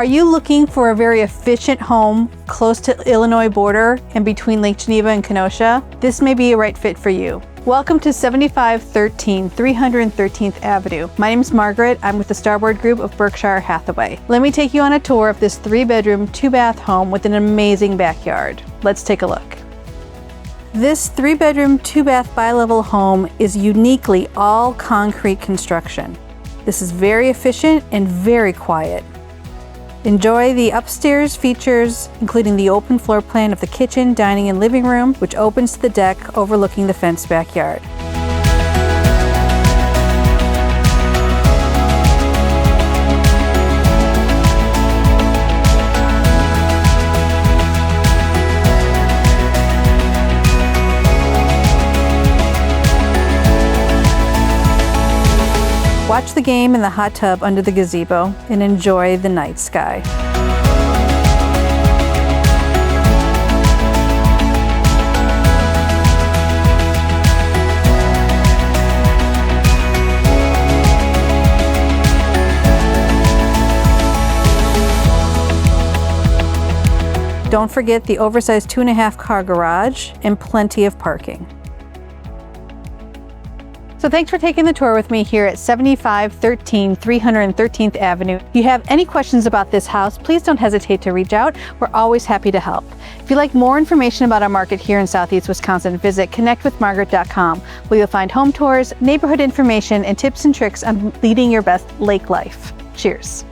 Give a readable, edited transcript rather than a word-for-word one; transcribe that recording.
Are you looking for a very efficient home close to Illinois border and between Lake Geneva and Kenosha? This may be a right fit for you. Welcome to 7513 313th Avenue. My name is Margaret. I'm with the Starboard Group of Berkshire Hathaway. Let me take you on a tour of this 3-bedroom, 2-bath home with an amazing backyard. Let's take a look. This 3-bedroom, 2-bath bi-level home is uniquely all concrete construction. This is very efficient and very quiet. Enjoy the upstairs features, including the open floor plan of the kitchen, dining, and living room, which opens to the deck overlooking the fenced backyard. Watch the game in the hot tub under the gazebo and enjoy the night sky. Don't forget the oversized 2.5-car garage and plenty of parking. So thanks for taking the tour with me here at 7513 313th Avenue. If you have any questions about this house, please don't hesitate to reach out. We're always happy to help. If you'd like more information about our market here in Southeast Wisconsin, visit connectwithmargaret.com, where you'll find home tours, neighborhood information, and tips and tricks on leading your best lake life. Cheers.